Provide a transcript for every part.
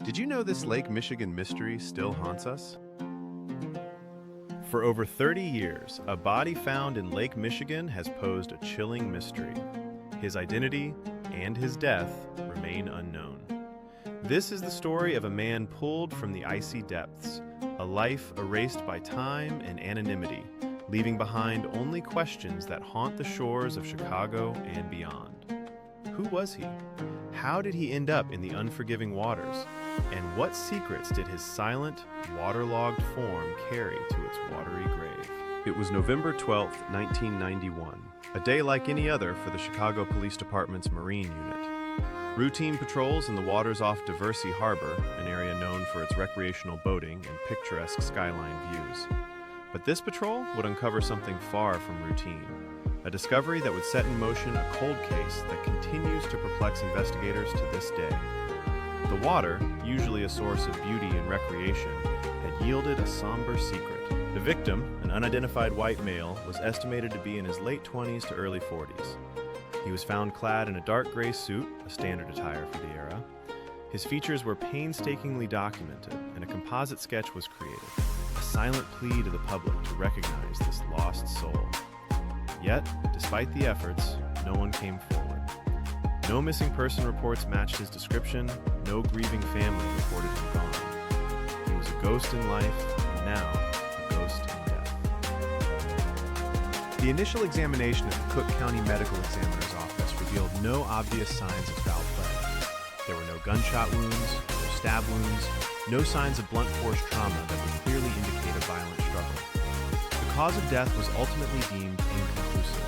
Did you know this Lake Michigan mystery still haunts us? For over 30 years, a body found in Lake Michigan has posed a chilling mystery. His identity and his death remain unknown. This is the story of a man pulled from the icy depths, a life erased by time and anonymity, leaving behind only questions that haunt the shores of Chicago and beyond. Who was he? How did he end up in the unforgiving waters? And what secrets did his silent, waterlogged form carry to its watery grave? It was November 12, 1991, a day like any other for the Chicago Police Department's Marine Unit. Routine patrols in the waters off Diversey Harbor, an area known for its recreational boating and picturesque skyline views. But this patrol would uncover something far from routine, a discovery that would set in motion a cold case that continues to perplex investigators to this day. The water, usually a source of beauty and recreation, had yielded a somber secret. The victim, an unidentified white male, was estimated to be in his late 20s to early 40s. He was found clad in a dark gray suit, a standard attire for the era. His features were painstakingly documented, and a composite sketch was created, a silent plea to the public to recognize this lost soul. Yet, despite the efforts, no one came forward. No missing person reports matched his description, no grieving family reported him gone. He was a ghost in life, and now a ghost in death. The initial examination at the Cook County Medical Examiner's office revealed no obvious signs of foul play. There were no gunshot wounds, no stab wounds, no signs of blunt force trauma that would clearly indicate a violent struggle. The cause of death was ultimately deemed inconclusive.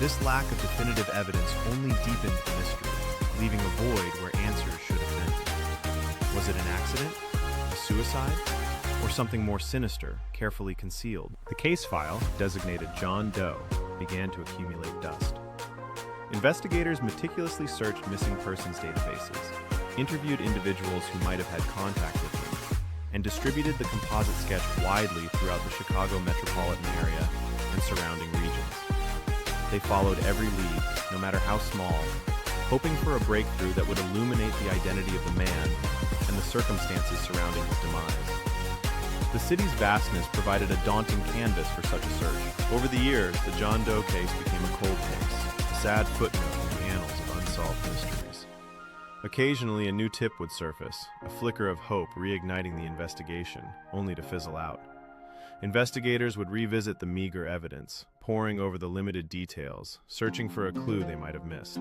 This lack of definitive evidence only deepened the mystery, leaving a void where answers should have been. Was it an accident, a suicide, or something more sinister, carefully concealed? The case file, designated John Doe, began to accumulate dust. Investigators meticulously searched missing persons databases, interviewed individuals who might have had contact with him, and distributed the composite sketch widely throughout the Chicago metropolitan area and surrounding regions. They followed every lead, no matter how small, hoping for a breakthrough that would illuminate the identity of the man and the circumstances surrounding his demise. The city's vastness provided a daunting canvas for such a search. Over the years, the John Doe case became a cold case, a sad footnote in the annals of unsolved mysteries. Occasionally, a new tip would surface, a flicker of hope reigniting the investigation, only to fizzle out. Investigators would revisit the meager evidence, poring over the limited details, searching for a clue they might have missed.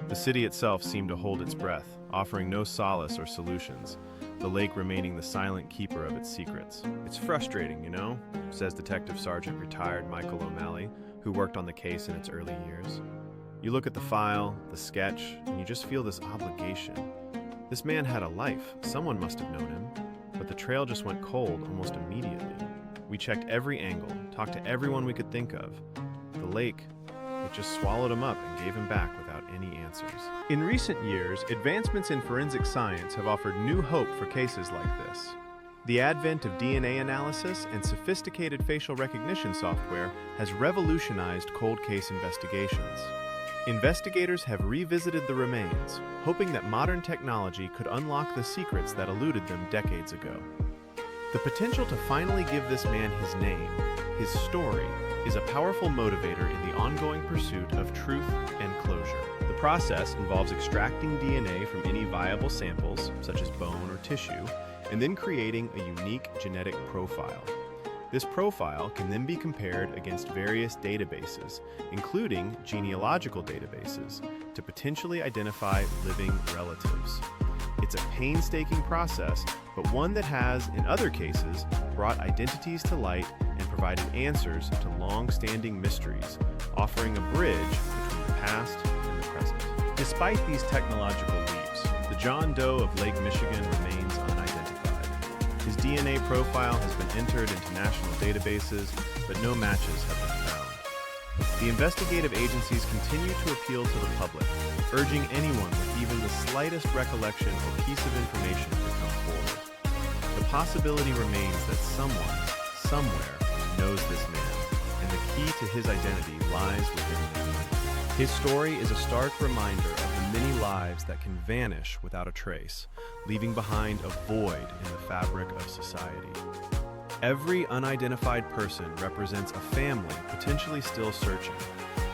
The city itself seemed to hold its breath, offering no solace or solutions, the lake remaining the silent keeper of its secrets. "It's frustrating, you know," says Detective Sergeant retired Michael O'Malley, who worked on the case in its early years. "You look at the file, the sketch, and you just feel this obligation. This man had a life, someone must have known him, but the trail just went cold almost immediately. We checked every angle, talked to everyone we could think of. The lake, it just swallowed him up and gave him back without any answers." In recent years, advancements in forensic science have offered new hope for cases like this. The advent of DNA analysis and sophisticated facial recognition software has revolutionized cold case investigations. Investigators have revisited the remains, hoping that modern technology could unlock the secrets that eluded them decades ago. The potential to finally give this man his name, his story, is a powerful motivator in the ongoing pursuit of truth and closure. The process involves extracting DNA from any viable samples, such as bone or tissue, and then creating a unique genetic profile. This profile can then be compared against various databases, including genealogical databases, to potentially identify living relatives. It's a painstaking process, but one that has, in other cases, brought identities to light and provided answers to long-standing mysteries, offering a bridge between the past and the present. Despite these technological leaps, the John Doe of Lake Michigan remains unidentified. His DNA profile has been entered into national databases, but no matches have been found. The investigative agencies continue to appeal to the public, urging anyone with even the slightest recollection or piece of information to come forward. The possibility remains that someone, somewhere, knows this man, and the key to his identity lies within him. His story is a stark reminder of the many lives that can vanish without a trace, leaving behind a void in the fabric of society. Every unidentified person represents a family potentially still searching,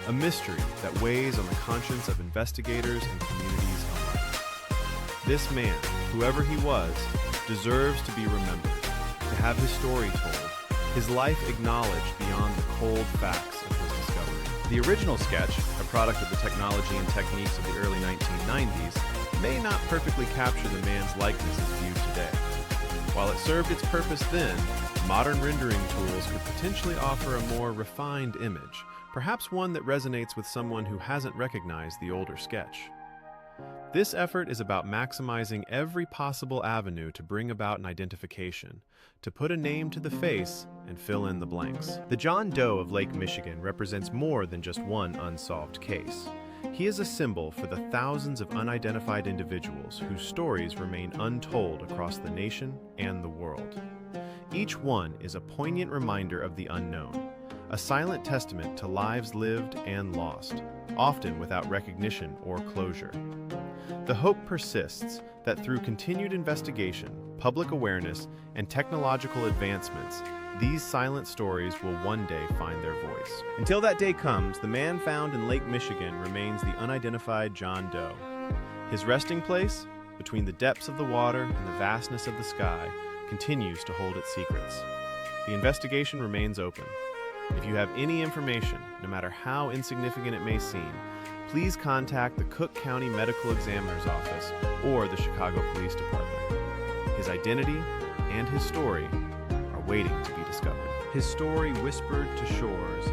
a mystery that weighs on the conscience of investigators and communities alike. This man, whoever he was, deserves to be remembered, to have his story told, his life acknowledged beyond the cold facts of his discovery. The original sketch, a product of the technology and techniques of the early 1990s, may not perfectly capture the man's likeness as viewed today. While it served its purpose then, modern rendering tools could potentially offer a more refined image, perhaps one that resonates with someone who hasn't recognized the older sketch. This effort is about maximizing every possible avenue to bring about an identification, to put a name to the face and fill in the blanks. The John Doe of Lake Michigan represents more than just one unsolved case. He is a symbol for the thousands of unidentified individuals whose stories remain untold across the nation and the world. Each one is a poignant reminder of the unknown, a silent testament to lives lived and lost, often without recognition or closure. The hope persists that through continued investigation, public awareness, and technological advancements, these silent stories will one day find their voice. Until that day comes, the man found in Lake Michigan remains the unidentified John Doe. His resting place, between the depths of the water and the vastness of the sky, continues to hold its secrets. The investigation remains open. If you have any information, no matter how insignificant it may seem, please contact the Cook County Medical Examiner's Office or the Chicago Police Department. His identity and his story are waiting to be discovered. His story whispered to shores